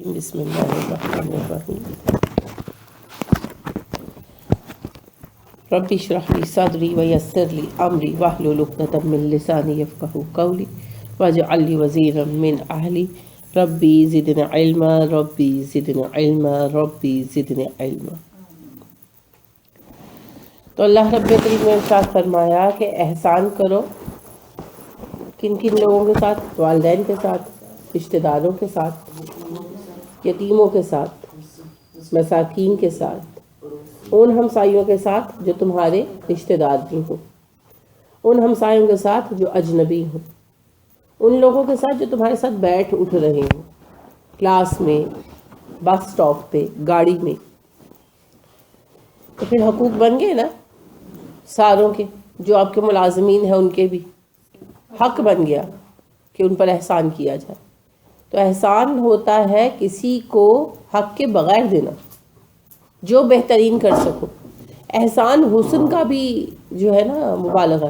بسم اللہ الرحمن الرحیم رب اشرح لی صدری ویسر لی امری واحلل عقدۃ من لسانی یفقہوا قولی واجعل لی وزیرا من اہلی ربی زدنی علما ربی زدنی علما ربی زدنی علما۔ تو اللہ رب العزت نے ارشاد فرمایا کہ احسان کرو کن کن لوگوں کے ساتھ؟ والدین کے ساتھ، رشتہ داروں کے ساتھ، یتیموں کے ساتھ، مساکین کے ساتھ، ان ہمسایوں کے ساتھ جو تمہارے رشتہ دار بھی ہوں، ان ہمسایوں کے ساتھ جو اجنبی ہوں، ان لوگوں کے ساتھ جو تمہارے ساتھ بیٹھ اٹھ رہے ہوں، کلاس میں، بس سٹاپ پہ، گاڑی میں۔ تو پھر حقوق بن گئے نا ساروں کے، جو آپ کے ملازمین ہیں ان کے بھی حق بن گیا کہ ان پر احسان کیا جائے۔ تو احسان ہوتا ہے کسی کو حق کے بغیر دینا، جو بہترین کر سکو۔ احسان حسن کا بھی جو ہے نا مبالغہ،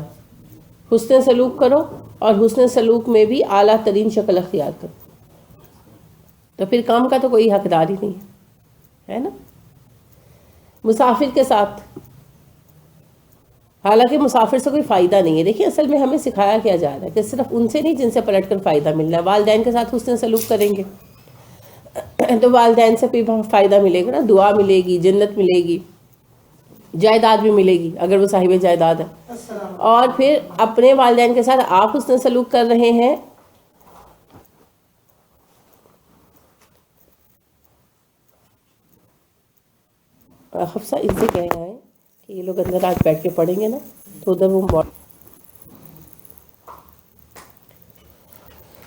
حسن سلوک کرو، اور حسن سلوک میں بھی اعلیٰ ترین شکل اختیار کرو، تو پھر کام کا تو کوئی حقدار ہی نہیں ہے نا۔ مسافر کے ساتھ، حالانکہ مسافر سے کوئی فائدہ نہیں ہے، دیکھیں اصل میں ہمیں سکھایا کیا جا رہا ہے کہ صرف ان سے نہیں جن سے پلٹ کر فائدہ ملنا ہے۔ والدین کے ساتھ حسن سلوک کریں گے تو والدین سے بھی فائدہ ملے گا نا، دعا ملے گی، جنت ملے گی، جائیداد بھی ملے گی اگر وہ صاحب جائیداد ہے۔ اور پھر اپنے والدین کے ساتھ آپ حسن سلوک کر رہے ہیں، حفصہ ان سے کہہ رہا ہے کہ یہ لوگ اندر آج بیٹھ کے پڑھیں گے نا تو ادھر وہ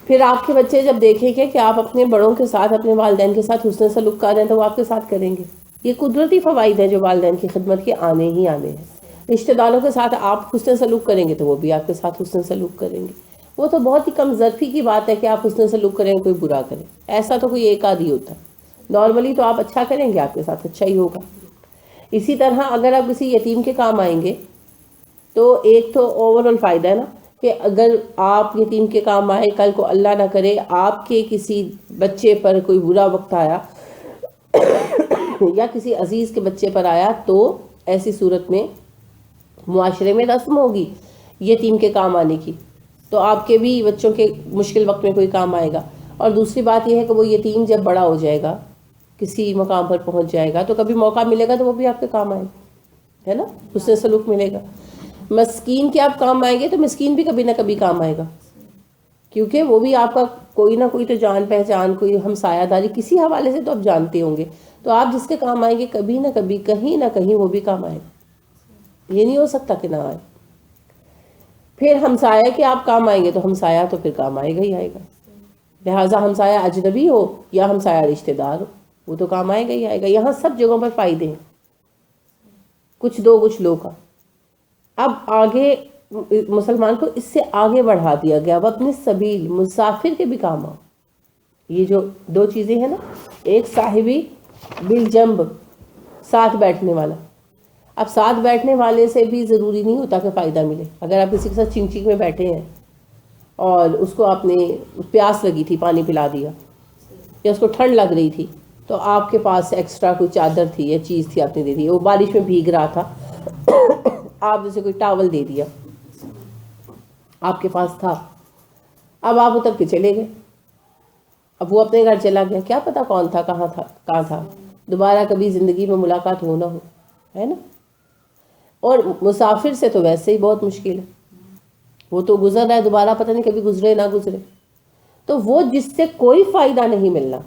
پھر آپ کے بچے جب دیکھیں گے کہ آپ اپنے بڑوں کے ساتھ، اپنے والدین کے ساتھ حسن سلوک کر رہے ہیں تو وہ آپ کے ساتھ کریں گے۔ یہ قدرتی فوائد ہیں جو والدین کی خدمت کے آنے ہی آنے ہیں۔ رشتہ داروں کے ساتھ آپ حسن سلوک کریں گے تو وہ بھی آپ کے ساتھ حسن سلوک کریں گے۔ وہ تو بہت ہی کم ظرفی کی بات ہے کہ آپ حسن سلوک کریں کوئی برا کرے، ایسا تو کوئی ایک آدھ ہی ہوتا ہے۔ نارملی تو آپ اچھا کریں گے، آپ کے ساتھ اچھا ہی ہوگا۔ اسی طرح اگر آپ کسی یتیم کے کام آئیں گے تو ایک تو اوورآل فائدہ ہے نا کہ اگر آپ یتیم کے کام آئے، کل کو اللہ نہ کرے آپ کے کسی بچے پر کوئی برا وقت آیا یا کسی عزیز کے بچے پر آیا، تو ایسی صورت میں معاشرے میں رسم ہوگی یتیم کے کام آنے کی، تو آپ کے بھی بچوں کے مشکل وقت میں کوئی کام آئے گا۔ اور دوسری بات یہ ہے کہ وہ یتیم جب بڑا ہو جائے گا، کسی مقام پر پہنچ جائے گا، تو کبھی موقع ملے گا تو وہ بھی آپ کے کام آئے گا، ہے نا، حسن سلوک ملے گا۔ مسکین کے آپ کام آئیں گے تو مسکین بھی کبھی نہ کبھی کام آئے گا، کیونکہ وہ بھی آپ کا کوئی نہ کوئی تو جان پہچان، کوئی ہمسایہ داری کسی حوالے سے تو آپ جانتے ہوں گے، تو آپ جس کے کام آئیں گے کبھی نہ کبھی کہیں نہ کہیں وہ بھی کام آئے گا، یہ نہیں ہو سکتا کہ نہ آئے۔ پھر ہمسایہ کے آپ کام آئیں گے تو ہمسایہ تو پھر کام آئے گا ہی آئے گا، لہٰذا ہمسایہ اجنبی ہو یا ہمسایہ رشتہ دار ہو وہ تو کام آئے گا ہی آئے گا۔ یہاں سب جگہوں پر فائدے ہیں، کچھ دو کچھ لو کا۔ اب آگے مسلمان کو اس سے آگے بڑھا دیا گیا، وہ اپنے سبیل مسافر کے بھی کام آؤ۔ یہ جو دو چیزیں ہیں نا، ایک صاحبی بالجنب، ساتھ بیٹھنے والا۔ اب ساتھ بیٹھنے والے سے بھی ضروری نہیں ہوتا کہ فائدہ ملے۔ اگر آپ کسی کے ساتھ چنگ چنگ میں بیٹھے ہیں اور اس کو آپ نے پیاس لگی تھی، پانی پلا دیا، یا اس کو ٹھنڈ لگ رہی تھی تو آپ کے پاس ایکسٹرا کوئی چادر تھی یا چیز تھی آپ نے دے دی، وہ بارش میں بھیگ رہا تھا آپ جیسے کوئی ٹاول دے دیا، آپ کے پاس تھا، اب آپ اتر کے چلے گئے، اب وہ اپنے گھر چلا گیا، کیا پتا کون تھا، کہاں تھا، دوبارہ کبھی زندگی میں ملاقات ہو نہ ہو، ہے نا۔ اور مسافر سے تو ویسے ہی بہت مشکل ہے، وہ تو گزر رہا ہے، دوبارہ پتہ نہیں کبھی گزرے نہ گزرے، تو وہ جس سے کوئی فائدہ نہیں ملنا،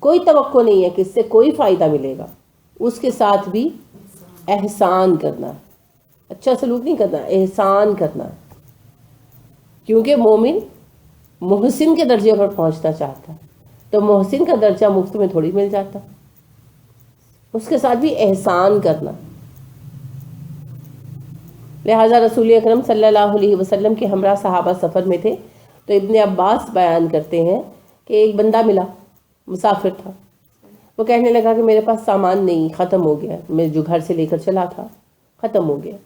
کوئی توقع نہیں ہے کہ اس سے کوئی فائدہ ملے گا، اس کے ساتھ بھی احسان کرنا، اچھا سلوک نہیں کرنا، احسان کرنا، کیونکہ مومن محسن کے درجے پر پہنچنا چاہتا ہے، تو محسن کا درجہ مفت میں تھوڑی مل جاتا، اس کے ساتھ بھی احسان کرنا۔ لہٰذا رسول اکرم صلی اللہ علیہ وسلم کے ہمراہ صحابہ سفر میں تھے، تو ابن عباس بیان کرتے ہیں کہ ایک بندہ ملا، مسافر تھا، وہ کہنے لگا کہ میرے پاس سامان نہیں، ختم ہو گیا، میں جو گھر سے لے کر چلا تھا ختم ہو گیا،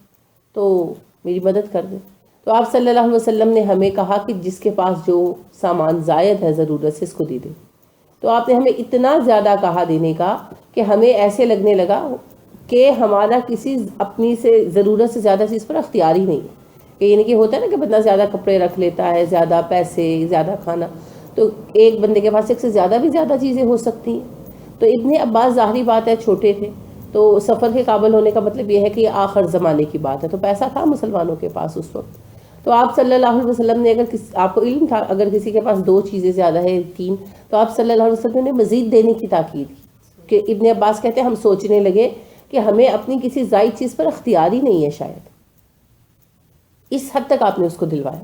تو میری مدد کر دیں۔ تو آپ صلی اللہ علیہ وسلم نے ہمیں کہا کہ جس کے پاس جو سامان زائد ہے ضرورت سے اس کو دے دیں۔ تو آپ نے ہمیں اتنا زیادہ کہا دینے کا کہ ہمیں ایسے لگنے لگا کہ ہمارا کسی اپنی سے ضرورت سے زیادہ چیز پر اختیار ہی نہیں ہے، کہ یعنی کہ ہوتا ہے نا کہ بندہ زیادہ کپڑے رکھ لیتا ہے، زیادہ پیسے، زیادہ کھانا، تو ایک بندے کے پاس ایک سے زیادہ بھی زیادہ چیزیں ہو سکتی ہیں۔ تو ابن عباس ظاہری بات ہے چھوٹے تھے، تو سفر کے قابل ہونے کا مطلب یہ ہے کہ یہ آخر زمانے کی بات ہے، تو پیسہ تھا مسلمانوں کے پاس اس وقت۔ تو آپ صلی اللہ علیہ وسلم نے آپ کو علم تھا اگر کسی کے پاس 2 چیزیں زیادہ ہے 3، تو آپ صلی اللہ علیہ وسلم نے مزید دینے کی تاکید کی، کہ ابن عباس کہتے ہیں ہم سوچنے لگے کہ ہمیں اپنی کسی زائد چیز پر اختیار ہی نہیں ہے شاید، اس حد تک آپ نے اس کو دلوایا۔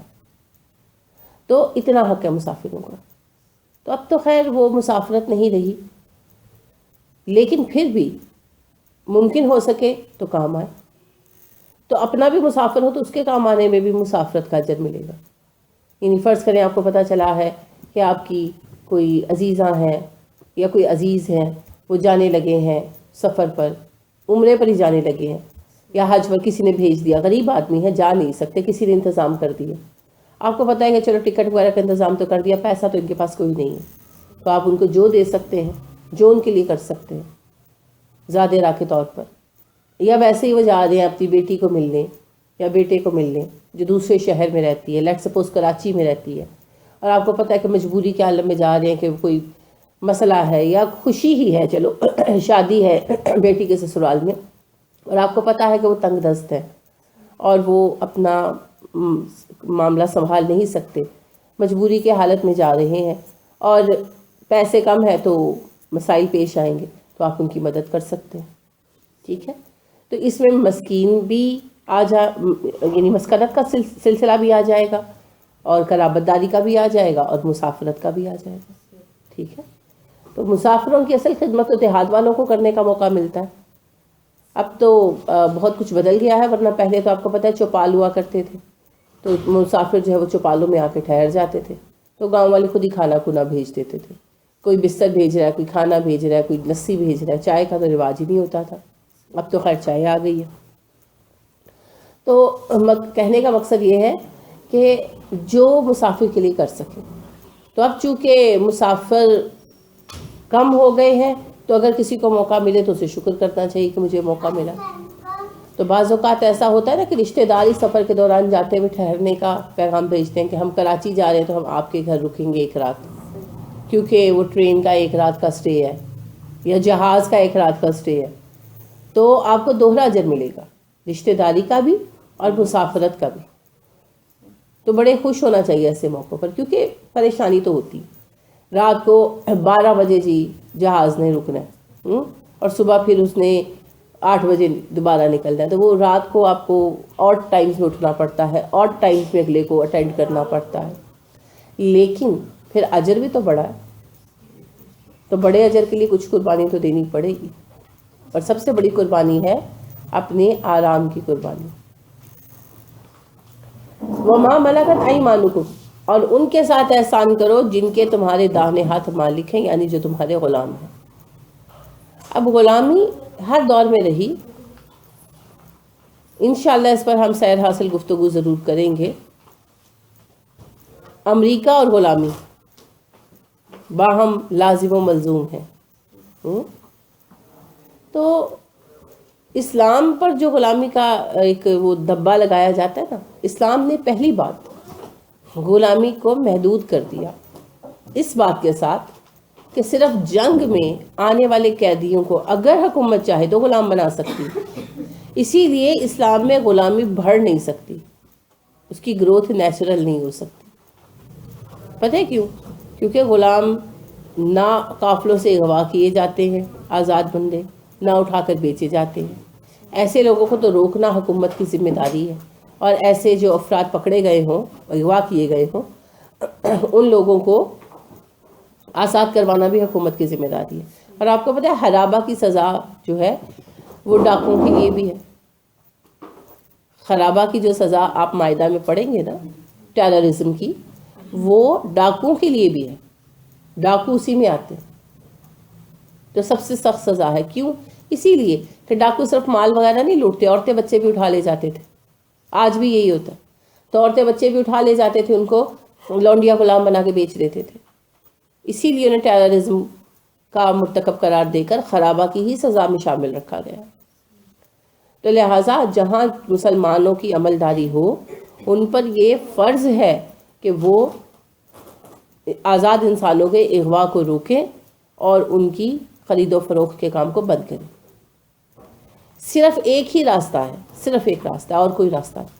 تو اتنا حق ہے مسافروں کا۔ تو اب تو خیر وہ مسافرت نہیں رہی، لیکن پھر بھی ممکن ہو سکے تو کام آئے، تو اپنا بھی مسافر ہو تو اس کے کام آنے میں بھی مسافرت کا اجر ملے گا۔ یعنی فرض کریں آپ کو پتہ چلا ہے کہ آپ کی کوئی عزیزاں ہیں یا کوئی عزیز ہیں، وہ جانے لگے ہیں سفر پر، عمرے پر ہی جانے لگے ہیں، یا حج پر کسی نے بھیج دیا، غریب آدمی ہے جا نہیں سکتے، کسی نے انتظام کر دیا، آپ کو پتہ ہے کہ چلو ٹکٹ وغیرہ کا انتظام تو کر دیا، پیسہ تو ان کے پاس کوئی نہیں ہے، تو آپ ان کو جو دے سکتے ہیں، جو ان کے لیے کر سکتے ہیں زیادہ راہ کے طور پر، یا ویسے ہی وہ جا رہے ہیں اپنی بیٹی کو ملنے یا بیٹے کو ملنے جو دوسرے شہر میں رہتی ہے، لیٹ سپوز کراچی میں رہتی ہے، اور آپ کو پتہ ہے کہ مجبوری کے عالم میں جا رہے ہیں کہ کوئی مسئلہ ہے یا خوشی ہی ہے، چلو شادی ہے بیٹی کے سسرال میں، اور آپ کو پتہ ہے کہ وہ تنگ دست ہے اور وہ اپنا معاملہ سنبھال نہیں سکتے، مجبوری کے حالت میں جا رہے ہیں اور پیسے کم ہے تو مسائل پیش آئیں گے، تو آپ ان کی مدد کر سکتے ہیں، ٹھیک ہے۔ تو اس میں مسکین بھی یعنی مسکنت کا سلسلہ بھی آ جائے گا، اور قرابت داری کا بھی آ جائے گا، اور مسافرت کا بھی آ جائے گا، ٹھیک ہے۔ تو مسافروں کی اصل خدمت تو دیہات والوں کو کرنے کا موقع ملتا ہے۔ اب تو بہت کچھ بدل گیا ہے، ورنہ پہلے تو آپ کو پتہ ہے چوپال ہوا کرتے تھے، تو مسافر جو ہے وہ چوپالوں میں آ کے ٹھہر جاتے تھے، تو گاؤں والے خود ہی کھانا کھونا بھیج دیتے تھے، کوئی بستر بھیج رہا ہے، کوئی کھانا بھیج رہا ہے، کوئی لسی بھیج رہا ہے، چائے کا تو رواج ہی نہیں ہوتا تھا، اب تو خیر چائے آ گئی ہے۔ تو کہنے کا مقصد یہ ہے کہ جو مسافر کے لیے کر سکے، تو اب چونکہ مسافر کم ہو گئے ہیں، تو اگر کسی کو موقع ملے تو اسے شکر کرنا چاہیے کہ مجھے موقع ملا۔ تو بعض اوقات ایسا ہوتا ہے نا کہ رشتہ داری سفر کے دوران جاتے ہوئے ٹھہرنے کا پیغام بھیجتے ہیں کہ ہم کراچی جا رہے ہیں تو ہم آپ کے گھر رکیں گے 1 رات، کیونکہ وہ ٹرین کا 1 رات کا سٹے ہے یا جہاز کا 1 رات کا سٹے ہے، تو آپ کو دوہرا اجر ملے گا، رشتہ داری کا بھی اور مسافرت کا بھی۔ تو بڑے خوش ہونا چاہیے ایسے موقعوں پر، کیونکہ پریشانی تو ہوتی، رات کو 12 بجے جی جہاز نے رکنا ہے، اور صبح پھر اس نے 8 بجے دوبارہ نکلنا ہے، تو وہ رات کو آپ کو آڈ ٹائمز میں اٹھنا پڑتا ہے، آڈ ٹائمز میں اگلے کو اٹینڈ کرنا پڑتا ہے، لیکن پھر اجر بھی تو بڑا ہے، تو بڑے اجر کے لیے کچھ قربانی تو دینی پڑے گی، اور سب سے بڑی قربانی ہے اپنے آرام کی قربانی۔ وَمَا مَلَكَتْ أَيْمَانُكُمْ، اور ان کے ساتھ احسان کرو جن کے تمہارے داہنے ہاتھ مالک ہیں، یعنی جو تمہارے غلام ہیں۔ اب غلامی ہر دور میں رہی، انشاءاللہ اس پر ہم سیر حاصل گفتگو ضرور کریں گے۔ امریکہ اور غلامی باہم لازم و ملزوم ہیں۔ تو اسلام پر جو غلامی کا ایک وہ دبا لگایا جاتا ہے نا، اسلام نے پہلی بات غلامی کو محدود کر دیا، اس بات کے ساتھ کہ صرف جنگ میں آنے والے قیدیوں کو اگر حکومت چاہے تو غلام بنا سکتی، اسی لیے اسلام میں غلامی بڑھ نہیں سکتی، اس کی گروتھ نیچرل نہیں ہو سکتی۔ پتہ ہے کیوں؟ کیونکہ غلام نہ قافلوں سے اغوا کیے جاتے ہیں آزاد بندے، نہ اٹھا کر بیچے جاتے ہیں، ایسے لوگوں کو تو روکنا حکومت کی ذمہ داری ہے، اور ایسے جو افراد پکڑے گئے ہوں، اغوا کیے گئے ہوں، ان لوگوں کو آزاد کروانا بھی حکومت کی ذمہ داری ہے۔ اور آپ کو پتہ ہے حرابہ کی سزا جو ہے وہ ڈاکوں کے لیے بھی ہے۔ خرابہ کی جو سزا آپ مائدہ میں پڑھیں گے نا ٹیررزم کی، وہ ڈاکوں کے لیے بھی ہے، ڈاکو اسی میں آتے ہیں، تو سب سے سخت سزا ہے۔ کیوں؟ اسی لیے کہ ڈاکو صرف مال وغیرہ نہیں لوٹتے، عورتیں بچے بھی اٹھا لے جاتے تھے، آج بھی یہی ہوتا ہے، تو عورتیں بچے بھی اٹھا لے جاتے تھے، ان کو لونڈیا غلام بنا کے بیچ دیتے تھے، اسی لیے انہیں ٹیررزم کا مرتکب قرار دے کر خرابہ کی ہی سزا میں شامل رکھا گیا۔ تو لہٰذا جہاں مسلمانوں کی عمل داری ہو ان پر یہ فرض ہے کہ وہ آزاد انسانوں کے اغوا کو روکیں اور ان کی خرید و فروخت کے کام کو بند کریں۔ صرف ایک ہی راستہ ہے، صرف ایک راستہ ہے، اور کوئی راستہ نہیں۔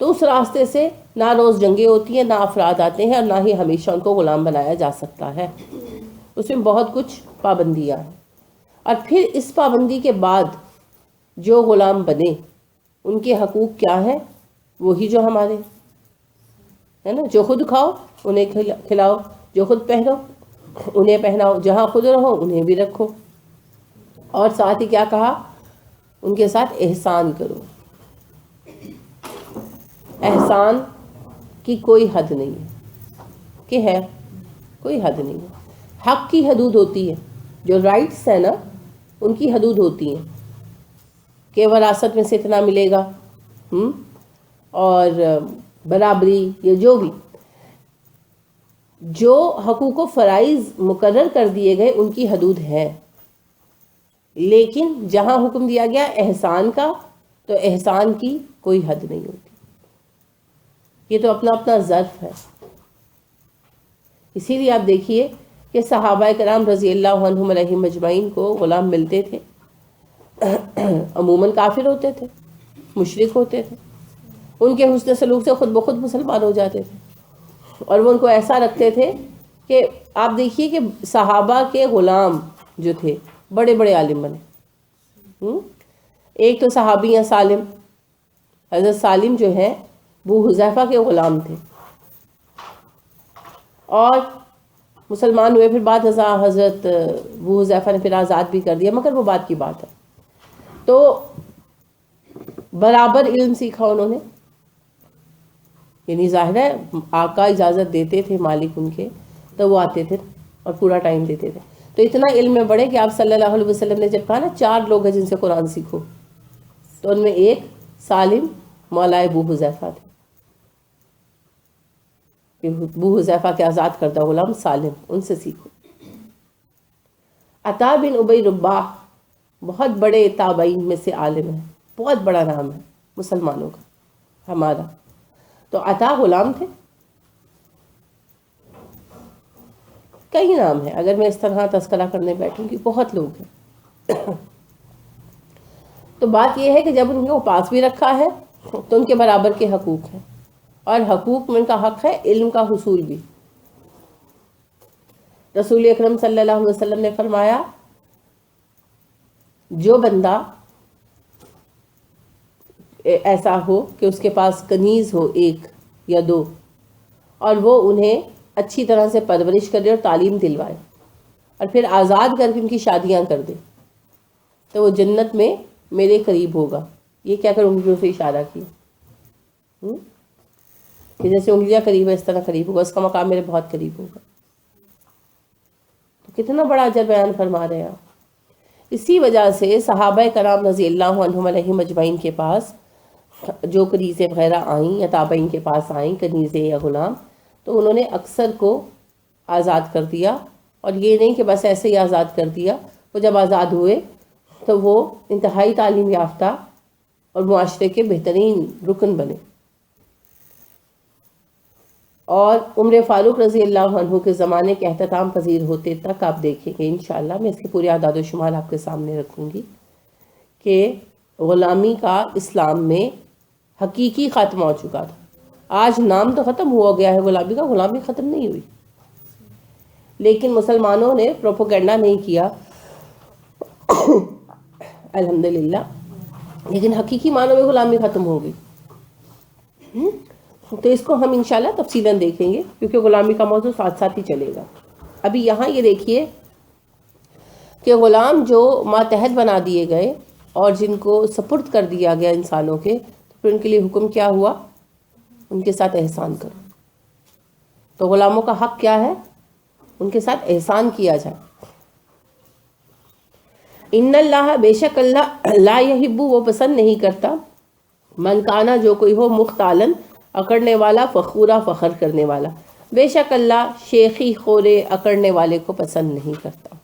تو اس راستے سے نہ روز جنگیں ہوتی ہیں، نہ افراد آتے ہیں، اور نہ ہی ہمیشہ ان کو غلام بنایا جا سکتا ہے۔ اس میں بہت کچھ پابندیاں ہیں، اور پھر اس پابندی کے بعد جو غلام بنے ان کے حقوق کیا ہیں؟ وہی جو ہمارے ہے نا، جو خود کھاؤ انہیں کھلاؤ، جو خود پہنو انہیں پہناؤ، جہاں خود رہو انہیں بھی رکھو، اور ساتھ ہی کیا کہا؟ ان کے ساتھ احسان کرو۔ احسان کی کوئی حد نہیں ہے، کہ ہے کوئی حد نہیں ہے۔ حق کی حدود ہوتی ہے، جو رائٹس ہیں نا ان کی حدود ہوتی ہیں کہ وراثت میں سے اتنا ملے گا، اور برابری، یا جو حقوق و فرائض مقرر کر دیے گئے ان کی حدود ہے۔ لیکن جہاں حکم دیا گیا احسان کا، تو احسان کی کوئی حد نہیں ہوتی، یہ تو اپنا اپنا ظرف ہے۔ اسی لیے آپ دیکھیے کہ صحابہ کرام رضی اللہ عنہم علیہم اجمعین کو غلام ملتے تھے، عموماً کافر ہوتے تھے، مشرک ہوتے تھے، ان کے حسن سلوک سے خود بخود مسلمان ہو جاتے تھے، اور وہ ان کو ایسا رکھتے تھے کہ آپ دیکھیے کہ صحابہ کے غلام جو تھے بڑے بڑے عالم بنے۔ ایک تو صحابی ہیں سالم، حضرت سالم جو ہیں ابو حذیفہ کے غلام تھے، اور مسلمان ہوئے، پھر بعد حضرت ابو حذیفہ نے پھر آزاد بھی کر دیا، مگر وہ بات کی بات ہے۔ تو برابر علم سیکھا انہوں نے، یعنی ظاہر ہے آقا اجازت دیتے تھے مالک ان کے، تو وہ آتے تھے اور پورا ٹائم دیتے تھے۔ تو اتنا علم میں بڑھے کہ آپ صلی اللہ علیہ وسلم نے جب کہا نا 4 لوگ ہیں جن سے قرآن سیکھو، تو ان میں ایک سالم مولا ابو حذیفہ تھے، کہ ابو حذیفہ کے آزاد کردہ غلام سالم، ان سے سیکھو۔ عطا بن ابی رباح بہت بڑے تابعین میں سے عالم ہے، بہت بڑا نام ہے مسلمانوں کا ہمارا، تو عطا غلام تھے۔ کئی نام ہیں، اگر میں اس طرح تذکرہ کرنے بیٹھوں گی بہت لوگ ہیں۔ تو بات یہ ہے کہ جب ان کو پاس بھی رکھا ہے تو ان کے برابر کے حقوق ہیں، اور حقوق میں ان کا حق ہے علم کا حصول بھی۔ رسول اکرم صلی اللہ علیہ وسلم نے فرمایا جو بندہ ایسا ہو کہ اس کے پاس کنیز ہو 1 یا 2، اور وہ انہیں اچھی طرح سے پرورش کرے اور تعلیم دلوائے، اور پھر آزاد کر کے ان کی شادیاں کر دے، تو وہ جنت میں میرے قریب ہوگا۔ یہ کیا کر انگلیوں سے اشارہ کیا کہ جیسے انگلیاں قریب ہے اس طرح قریب ہوگا، اس کا مقام میرے بہت قریب ہوگا۔ تو کتنا بڑا اجر بیان فرما رہے ہیں آپ۔ اسی وجہ سے صحابہ کرام رضی اللہ عنہم علیہم اجمعین کے پاس جو کنیزیں وغیرہ آئیں، یا تابعین کے پاس آئیں کنیزیں یا غلام، تو انہوں نے اکثر کو آزاد کر دیا، اور یہ نہیں کہ بس ایسے ہی آزاد کر دیا، وہ جب آزاد ہوئے تو وہ انتہائی تعلیم یافتہ اور معاشرے کے بہترین رکن بنے۔ اور عمر فاروق رضی اللہ عنہ کے زمانے کے اختتام پذیر ہوتے تک آپ دیکھیں گے انشاءاللہ، میں اس کے پورے اعداد و شمار آپ کے سامنے رکھوں گی، کہ غلامی کا اسلام میں حقیقی خاتمہ ہو چکا تھا۔ آج نام تو ختم ہوا گیا ہے غلامی کا، غلامی ختم نہیں ہوئی، لیکن مسلمانوں نے پروپیگنڈا نہیں کیا الحمدللہ، لیکن حقیقی معنوں میں غلامی ختم ہو گئی۔ تو اس کو ہم انشاءاللہ تفصیلاً دیکھیں گے، کیونکہ غلامی کا موضوع ساتھ ساتھ ہی چلے گا۔ ابھی یہاں یہ دیکھیے کہ غلام جو ماتحت بنا دیے گئے اور جن کو سپرد کر دیا گیا انسانوں کے، تو پھر ان کے لیے حکم کیا ہوا؟ ان کے ساتھ احسان کرو۔ تو غلاموں کا حق کیا ہے؟ ان کے ساتھ احسان کیا جائے۔ ان اللہ، بے شک اللہ، لا یحب، وہ پسند نہیں کرتا، من کانا، جو کوئی ہو، مختالن، اکڑنے والا، فخورا، فخر کرنے والا۔ بے شک اللہ شیخی خورے اکڑنے والے کو پسند نہیں کرتا.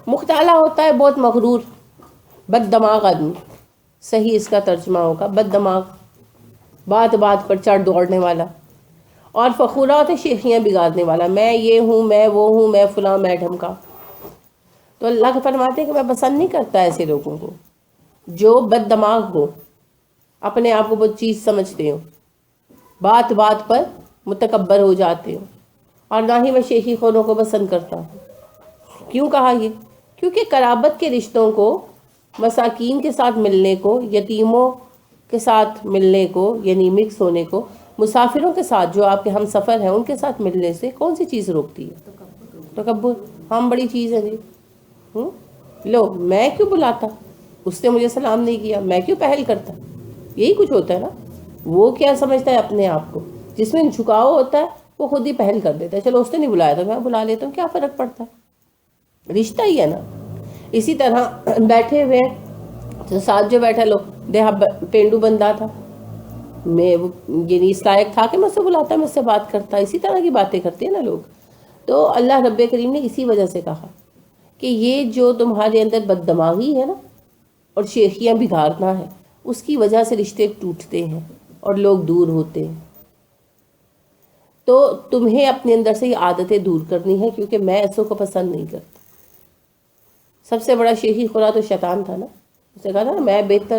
مختالا ہوتا ہے بہت مغرور، بد دماغ آدمی، صحیح اس کا ترجمہ ہوگا بد دماغ، بات بات پر چڑھ دوڑنے والا. اور فخورہ ہوتا ہے شیخیاں بگاڑنے والا، میں یہ ہوں، میں وہ ہوں، میں فلاں میں ڈھمکا. تو اللہ فرماتے ہیں کہ میں پسند نہیں کرتا ایسے لوگوں کو جو بد دماغ ہو، اپنے آپ کو بہت چیز سمجھتے ہو، بات بات پر متکبر ہو جاتے ہو. اور نہ ہی میں شیخی خوروں کو پسند کرتا ہوں. کیوں کہا یہ؟ کیونکہ قرابت کے رشتوں کو، مساکین کے ساتھ ملنے کو، یتیموں کے ساتھ ملنے کو یعنی مکس ہونے کو، مسافروں کے ساتھ جو آپ کے ہم سفر ہیں ان کے ساتھ ملنے سے کون سی چیز روکتی ہے؟ تکبر. ہم بڑی چیز ہے جی. لو میں کیوں بلاتا، اس نے مجھے سلام نہیں کیا، میں کیوں پہل کرتا. یہی کچھ ہوتا ہے نا. وہ کیا سمجھتا ہے اپنے آپ کو، جس میں جھکاؤ ہوتا ہے وہ خود ہی پہل کر دیتا ہے. چلو اس نے نہیں بلایا تو میں بلا لیتا ہوں، کیا فرق پڑتا ہے، رشتہ ہی ہے نا. اسی طرح بیٹھے ہوئے تو ساتھ جو بیٹھا لو پینڈو بندہ تھا، میں یعنی اس لائق تھا کہ میں اس سے بلاتا، میں اس سے بات کرتا. اسی طرح کی باتیں کرتے ہیں نا لوگ. تو اللہ رب کریم نے اسی وجہ سے کہا کہ یہ جو تمہارے اندر بد دماغی ہے نا اور شیخیاں بگاڑنا ہے، اس کی وجہ سے رشتے ٹوٹتے ہیں اور لوگ دور ہوتے ہیں. تو تمہیں اپنے اندر سے یہ عادتیں دور کرنی ہے، کیونکہ میں ایسوں کو پسند نہیں کرتا. سب سے بڑا شیخی خورا تو شیطان تھا نا. اس نے کہا تھا نا میں بہتر.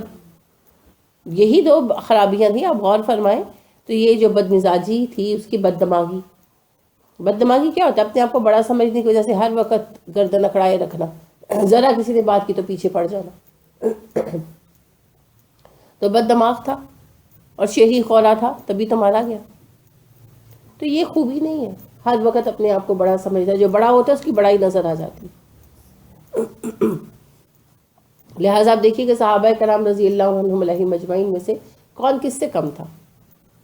یہی دو خرابیاں تھیں. آپ غور فرمائیں تو یہ جو بد مزاجی تھی، اس کی بد دماغی. بد دماغی کیا ہوتا ہے؟ اپنے آپ کو بڑا سمجھنے کی وجہ سے ہر وقت گردن اکڑائے رکھنا، ذرا کسی نے بات کی تو پیچھے پڑ جانا. تو بد دماغ تھا اور شیخی خورا تھا، تبھی تو مارا گیا. تو یہ خوبی نہیں ہے ہر وقت اپنے آپ کو بڑا سمجھنا. جو بڑا ہوتا ہے اس کی بڑائی نظر آ جاتی. لہٰذا آپ دیکھیے کہ صحابہ کرام رضی اللہ عنہم علیہم مجمعین میں سے کون کس سے کم تھا،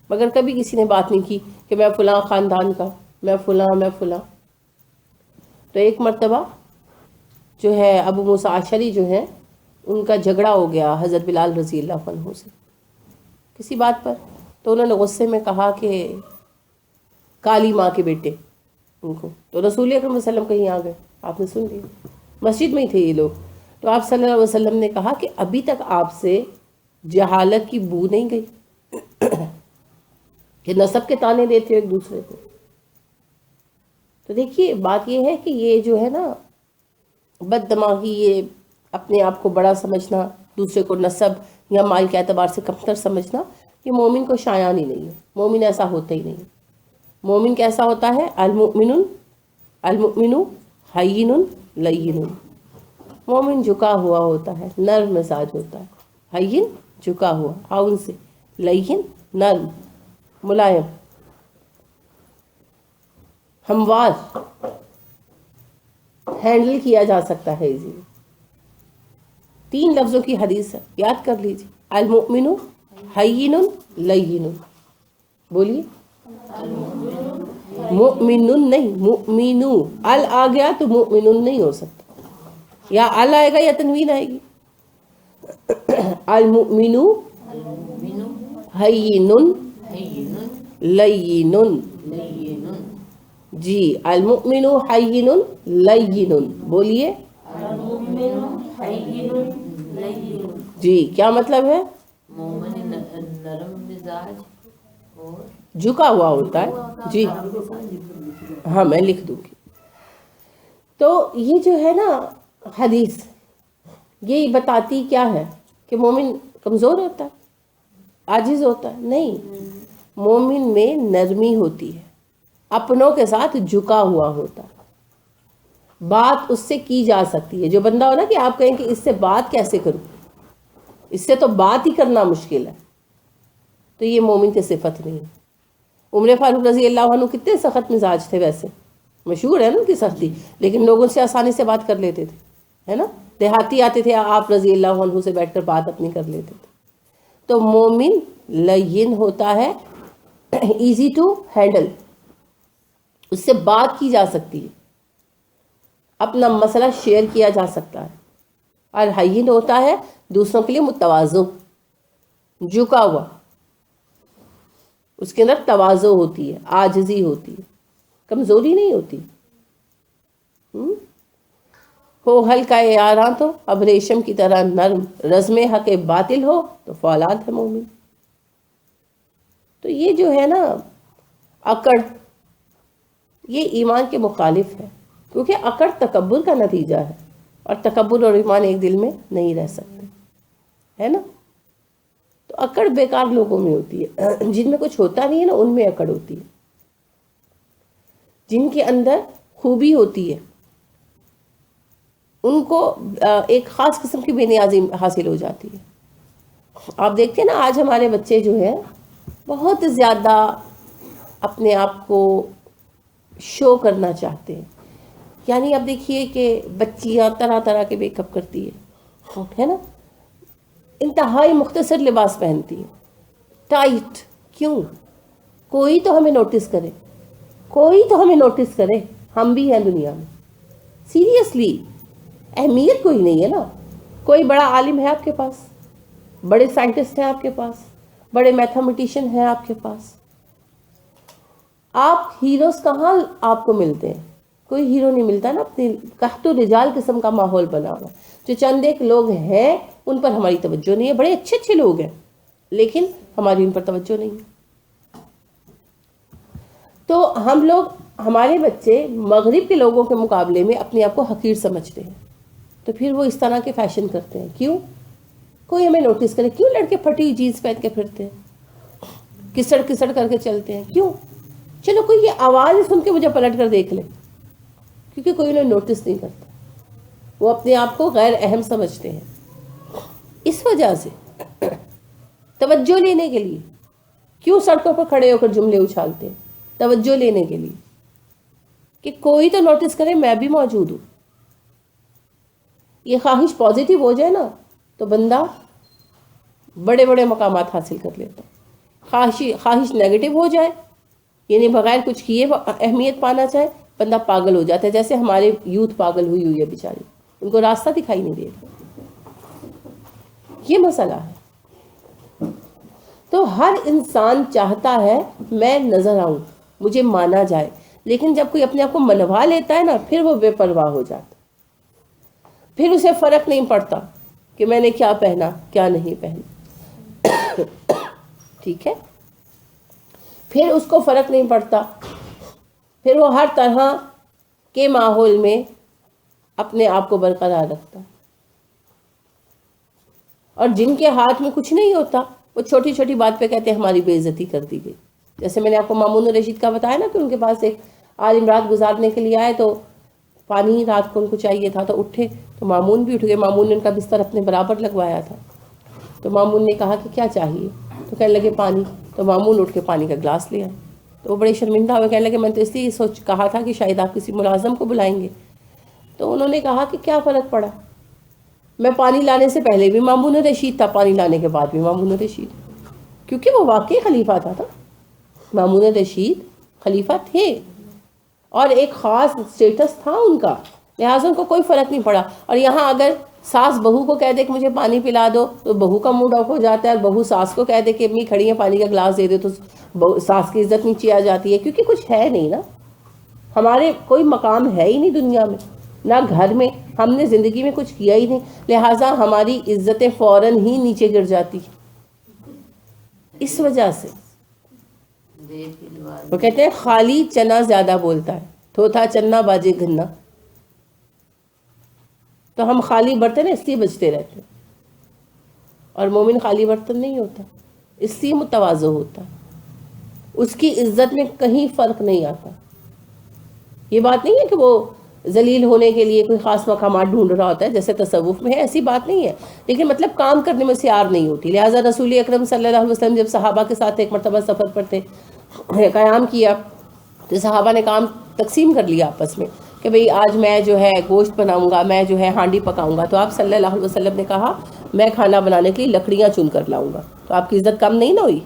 مگر کبھی کسی نے بات نہیں کی کہ میں فلاں خاندان کا، میں فلاں، میں فلاں. تو ایک مرتبہ جو ہے ابو موسیٰ اشعری جو ہیں ان کا جھگڑا ہو گیا حضرت بلال رضی اللہ عنہ سے کسی بات پر. تو انہوں نے غصے میں کہا کہ کالی ماں کے بیٹے ان کو. تو رسول اکرم صلی اللہ علیہ وسلم کہیں آ گئے، آپ نے سن لیا. مسجد میں ہی تھے یہ لوگ. تو آپ صلی اللہ علیہ وسلم نے کہا کہ ابھی تک آپ سے جہالت کی بو نہیں گئی کہ نسب کے تانے دیتے ہو ایک دوسرے کو. تو دیکھیے بات یہ ہے کہ یہ جو ہے نا بد دماغی، یہ اپنے آپ کو بڑا سمجھنا، دوسرے کو نسب یا مال کے اعتبار سے کمتر سمجھنا، یہ مومن کو شایان ہی نہیں ہے. مومن ایسا ہوتا ہی نہیں. مومن کیسا ہوتا ہے؟ المؤمن حیین لین. مومن جھکا ہوا ہوتا ہے، نرم مزاج ہوتا ہے. حیین جھکا ہوا، ہاؤن سے، لین نرم ملائم ہموار، ہینڈل کیا جا سکتا ہے ایزیلی. 3 لفظوں کی حدیث ہے، یاد کر لیجیے. المؤمن حیین لین. بولیے. مؤمن نہیں، مؤمنو. ال آ گیا تو مؤمن نہیں ہو سکتا، یا ال آئے گا یا تنوین آئے گی. المؤمن حیین لین. جی المؤمن حیین لین. بولیے. جی کیا مطلب ہے؟ مومن نرم مزاج اور جھکا ہوا ہوتا ہے. جی ہاں میں لکھ دوں گی. تو یہ جو ہے نا حدیث، یہ بتاتی کیا ہے کہ مومن کمزور ہوتا ہے، عاجز ہوتا ہے؟ نہیں. مومن میں نرمی ہوتی ہے، اپنوں کے ساتھ جھکا ہوا ہوتا ہے، بات اس سے کی جا سکتی ہے. جو بندہ ہو نا کہ آپ کہیں کہ اس سے بات کیسے کروں، اس سے تو بات ہی کرنا مشکل ہے، تو یہ مومن کی صفت نہیں ہے. عمر فاروق رضی اللہ عنہ کتنے سخت مزاج تھے، ویسے مشہور ہے نا ان کی سختی، لیکن لوگوں سے آسانی سے بات کر لیتے تھے، ہے نا. دیہاتی آتے تھے، آپ رضی اللہ عنہ سے بیٹھ کر بات اپنی کر لیتے تھے. تو مومن لین ہوتا ہے، ایزی ٹو ہینڈل، اس سے بات کی جا سکتی ہے، اپنا مسئلہ شیئر کیا جا سکتا ہے. اور حیین ہوتا ہے دوسروں کے لیے متواضع، جھکا ہوا. اس کے اندر تواضع ہوتی ہے، عاجزی ہوتی ہے، کمزوری نہیں ہوتی۔ ہو ہلکا یاراں تو اب ریشم کی طرح نرم، رزم حق باطل ہو تو فولاد ہے مومن۔ تو یہ جو ہے نا اکڑ، یہ ایمان کے مخالف ہے، کیونکہ اکڑ تکبر کا نتیجہ ہے، اور تکبر اور ایمان ایک دل میں نہیں رہ سکتے، ہے نا۔ تو اکڑ بیکار لوگوں میں ہوتی ہے، جن میں کچھ ہوتا نہیں ہے نا ان میں اکڑ ہوتی ہے، جن کے اندر خوبی ہوتی ہے ان کو ایک خاص قسم کی بے نیازی حاصل ہو جاتی ہے۔ آپ دیکھتے ہیں نا آج ہمارے بچے جو ہیں بہت زیادہ اپنے آپ کو شو کرنا چاہتے ہیں، یعنی اب دیکھیے کہ بچیاں طرح طرح کے میک اپ کرتی ہے نا، انتہائی مختصر لباس پہنتی ہیں، ٹائٹ، کیوں؟ کوئی تو ہمیں نوٹس کرے، کوئی تو ہمیں نوٹس کرے، ہم بھی ہیں دنیا میں، سیریسلی اہمیت کوئی نہیں ہے نا۔ کوئی بڑا عالم ہے آپ کے پاس، بڑے سائنٹسٹ ہیں آپ کے پاس، بڑے میتھمیٹیشین ہیں آپ کے پاس، آپ ہیروز کہاں آپ کو ملتے ہیں؟ کوئی ہیرو نہیں ملتا نا، اپنی قحط و رجال قسم کا ماحول بنا ہوا، جو چند ایک لوگ ہیں ان پر ہماری توجہ نہیں ہے، بڑے اچھے اچھے لوگ ہیں لیکن ہماری ان پر توجہ نہیں ہے۔ تو ہم لوگ، ہمارے بچے مغرب کے لوگوں کے مقابلے میں اپنے آپ کو حقیر سمجھتے ہیں، تو پھر وہ اس طرح کے فیشن کرتے ہیں، کیوں؟ کوئی ہمیں نوٹس کرے، کیوں لڑکے پھٹی جینس پہن کے پھرتے ہیں، کسڑ کسڑ کر کے چلتے ہیں، کیوں؟ چلو کوئی یہ آواز سن کے مجھے پلٹ کر دیکھ لے، کیونکہ کوئی انہیں نوٹس نہیں کرتا، وہ اپنے آپ کو غیر اہم سمجھتے ہیں۔ اس وجہ سے توجہ لینے کے لیے کیوں سڑکوں پر کھڑے ہو کر جملے اچھالتے ہیں؟ توجہ لینے کے لیے کہ کوئی تو نوٹس کرے میں بھی موجود ہوں۔ یہ خواہش پازیٹیو ہو جائے نا تو بندہ بڑے بڑے مقامات حاصل کر لیتا، خواہش نیگیٹو ہو جائے، یعنی بغیر کچھ کیے اہمیت پانا چاہے، بندہ پاگل ہو جاتا ہے، جیسے ہمارے یوتھ پاگل ہوئی ہے بیچاری، ان کو راستہ دکھائی نہیں دے رہا، یہ مسئلہ ہے۔ تو ہر انسان چاہتا ہے میں نظر آؤں، مجھے مانا جائے، لیکن جب کوئی اپنے آپ کو منوا لیتا ہے نا پھر وہ بے پرواہ ہو جاتا، پھر اسے فرق نہیں پڑتا کہ میں نے کیا پہنا کیا نہیں پہنا، ٹھیک ہے، پھر اس کو فرق نہیں پڑتا، پھر وہ ہر طرح کے ماحول میں اپنے آپ کو برقرار رکھتا، اور جن کے ہاتھ میں کچھ نہیں ہوتا وہ چھوٹی چھوٹی بات پہ کہتے ہیں ہماری بے عزتی کر دی گئی۔ جیسے میں نے آپ کو مامون رشید کا بتایا نا کہ ان کے پاس ایک عالم رات گزارنے کے لیے آئے، تو پانی رات کو ان کو چاہیے تھا، تو اٹھے تو مامون بھی اٹھ گئے، مامون نے ان کا بستر اپنے برابر لگوایا تھا، تو مامون نے کہا کہ کیا چاہیے، تو کہنے لگے پانی، تو مامون اٹھ کے پانی کا گلاس لے آئے، تو وہ بڑے شرمندہ ہوئے، کہنے لگے میں تو اس لیے کہا تھا کہ شاید آپ کسی ملازم کو بلائیں گے، تو انہوں نے کہا کہ کیا فرق پڑا، میں پانی لانے سے پہلے بھی مامون رشید تھا، پانی لانے کے بعد بھی مامون رشید، کیونکہ وہ واقعی خلیفہ تھا نا، مامون رشید خلیفہ تھے اور ایک خاص سٹیٹس تھا ان کا، لہٰذا ان کو کوئی فرق نہیں پڑا۔ اور یہاں اگر ساس بہو کو کہہ دے کہ مجھے پانی پلا دو تو بہو کا موڈ آف ہو جاتا ہے، اور بہو ساس کو کہہ دے کہ امی کھڑی ہے پانی کا گلاس دے دے تو ساس کی عزت نیچے آ جاتی ہے، کیونکہ کچھ ہے نہیں نا، ہمارے کوئی مقام ہے ہی نہیں دنیا میں، نہ گھر میں، ہم نے زندگی میں کچھ کیا ہی نہیں، لہٰذا ہماری عزتیں فوراً ہی نیچے گر جاتی۔ اس وجہ سے وہ کہتے ہیں خالی چنا زیادہ بولتا ہے، تھوتھا چنا باجے گھنا، تو ہم خالی برتن اس لیے بجتے رہتے ہیں، اور مومن خالی برتن نہیں ہوتا، اس لیے متواضع ہوتا ہے، اس کی عزت میں کہیں فرق نہیں آتا۔ یہ بات نہیں ہے کہ وہ ذلیل ہونے کے لیے کوئی خاص مقامات ڈھونڈ رہا ہوتا ہے جیسے تصوف میں ہے، ایسی بات نہیں ہے، لیکن مطلب کام کرنے میں سیار نہیں ہوتی۔ لہٰذا رسول اکرم صلی اللہ علیہ وسلم جب صحابہ کے ساتھ ایک مرتبہ سفر پر تھے، قیام کیا، تو صحابہ نے کام تقسیم کر لیا آپس میں کہ بھئی آج میں جو ہے گوشت بناؤں گا، میں جو ہے ہانڈی پکاؤں گا، تو آپ صلی اللہ علیہ وسلم نے کہا میں کھانا بنانے کے لیے لکڑیاں چن کر لاؤں گا، تو آپ کی عزت کم نہیں نہ ہوئی؟